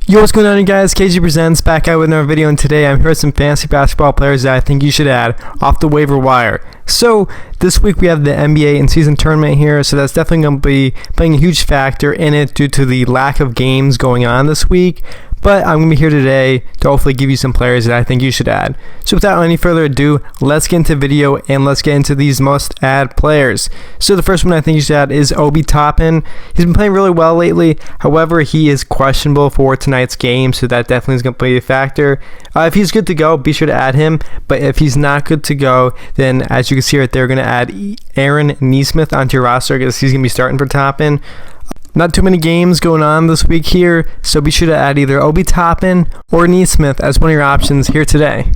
Yo, what's going on, you guys? KG Presents back out with another video, and today I'm here with some fantasy basketball players that I think you should add off the waiver wire. So this week we have the NBA in-season tournament here, so that's definitely going to be playing a huge factor in it due to the lack of games going on this week. But I'm going to be here today to hopefully give you some players that I think you should add. So without any further ado, let's get into the video and let's get into these must-add players. So the first one I think you should add is Obi Toppin. He's been playing really well lately. However, he is questionable for tonight's game, so that definitely is going to play a factor. If he's good to go, be sure to add him. But if he's not good to go, then as you can see right there, we're going to add Nesmith onto your roster because he's going to be starting for Toppin. Not too many games going on this week here, so be sure to add either Obi Toppin or Nesmith as one of your options here today.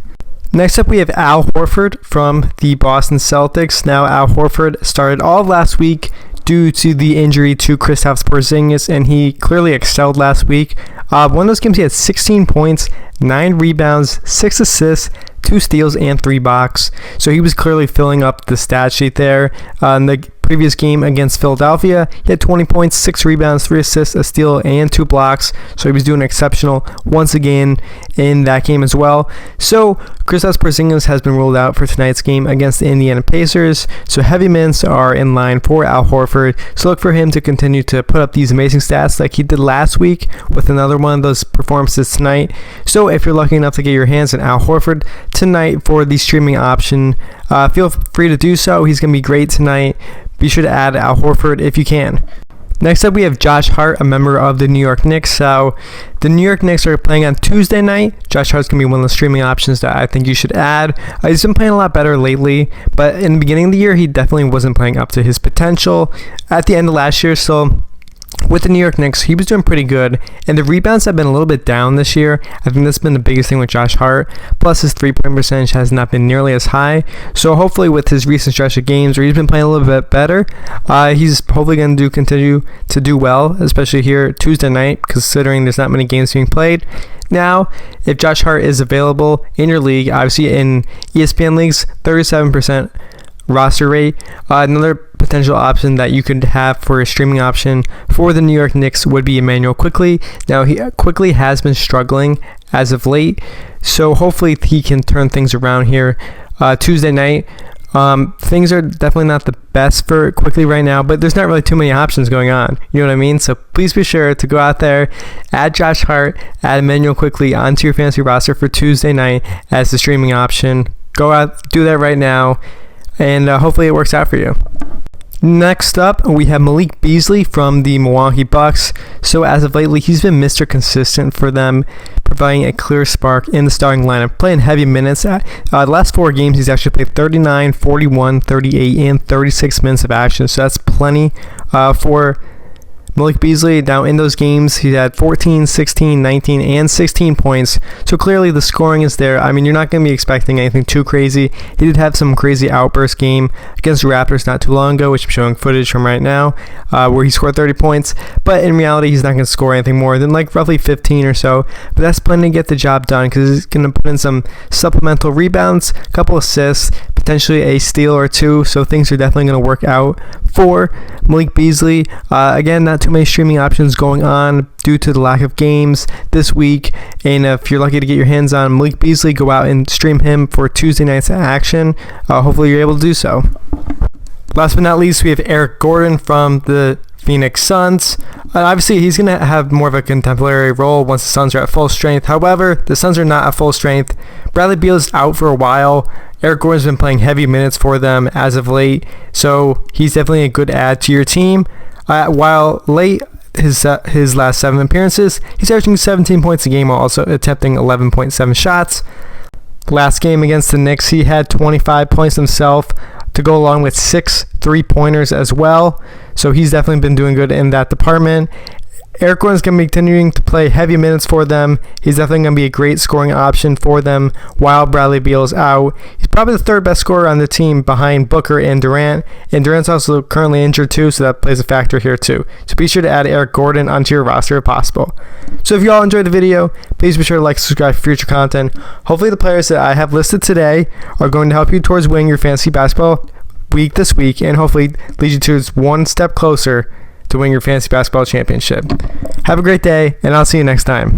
Next up, we have Al Horford from the Boston Celtics. Now, Al Horford started all of last week due to the injury to Kristaps Porzingis, and he clearly excelled last week. One of those games, he had 16 points, 9 rebounds, 6 assists, 2 steals, and 3 blocks. So he was clearly filling up the stat sheet there. In the previous game against Philadelphia, he had 20 points, 6 rebounds, 3 assists, a steal, and 2 blocks. So he was doing exceptional once again in that game as well. So Kristaps Porzingis has been ruled out for tonight's game against the Indiana Pacers. So heavy minutes are in line for Al Horford. So look for him to continue to put up these amazing stats like he did last week with another one of those performances tonight. So if you're lucky enough to get your hands on Al Horford tonight for the streaming option, feel free to do so. He's going to be great tonight. Be sure to add Al Horford if you can. Next up, we have Josh Hart, a member of the New York Knicks. So the New York Knicks are playing on Tuesday night. Josh Hart's going to be one of the streaming options that I think you should add. He's been playing a lot better lately, but in the beginning of the year, he definitely wasn't playing up to his potential. At the end of last year, so with the New York Knicks, he was doing pretty good, and the rebounds have been a little bit down this year. I think that's been the biggest thing with Josh Hart. Plus, his three-point percentage has not been nearly as high. So hopefully with his recent stretch of games where he's been playing a little bit better, he's hopefully going to continue to do well, especially here Tuesday night, considering there's not many games being played. Now, if Josh Hart is available in your league, obviously in ESPN leagues, 37% roster rate. Another potential option that you could have for a streaming option for the New York Knicks would be Emmanuel Quickley. Now, he Quickley has been struggling as of late, so hopefully he can turn things around here Tuesday night. Things are definitely not the best for Quickley right now, but there's not really too many options going on. You know what I mean? So please be sure to go out there, add Josh Hart, add Emmanuel Quickley onto your fantasy roster for Tuesday night as the streaming option. Go out, do that right now, and hopefully it works out for you. Next up, we have Malik Beasley from the Milwaukee Bucks. So as of lately, he's been Mr. Consistent for them, providing a clear spark in the starting lineup, playing heavy minutes. The last 4 games, he's actually played 39, 41, 38, and 36 minutes of action. So that's plenty for Malik Beasley. Now in those games, he had 14, 16, 19, and 16 points. So clearly the scoring is there. I mean, you're not going to be expecting anything too crazy. He did have some crazy outburst game against the Raptors not too long ago, which I'm showing footage from right now, where he scored 30 points. But in reality, he's not going to score anything more than like roughly 15 or so. But that's plenty to get the job done because he's going to put in some supplemental rebounds, a couple assists, potentially a steal or 2. So things are definitely going to work out for Malik Beasley. Again, not too many streaming options going on due to the lack of games this week, and if you're lucky to get your hands on Malik Beasley, go out and stream him for Tuesday night's action. Hopefully you're able to do so. Last but not least, we have Eric Gordon from the Phoenix Suns. Obviously, he's going to have more of a contemporary role once the Suns are at full strength. However, the Suns are not at full strength. Bradley Beal is out for a while. Eric Gordon's been playing heavy minutes for them as of late, so he's definitely a good add to your team. While late his last 7 appearances, he's averaging 17 points a game while also attempting 11.7 shots. Last game against the Knicks, he had 25 points himself to go along with 6 3-pointers as well. So he's definitely been doing good in that department. Eric Gordon's going to be continuing to play heavy minutes for them. He's definitely going to be a great scoring option for them while Bradley Beal is out. He's probably the 3rd best scorer on the team behind Booker and Durant. And Durant's also currently injured too, so that plays a factor here too. So be sure to add Eric Gordon onto your roster if possible. So if you all enjoyed the video, please be sure to like and subscribe for future content. Hopefully the players that I have listed today are going to help you towards winning your fantasy basketball week this week, and hopefully lead you to one step closer to win your fantasy basketball championship. Have a great day, and I'll see you next time.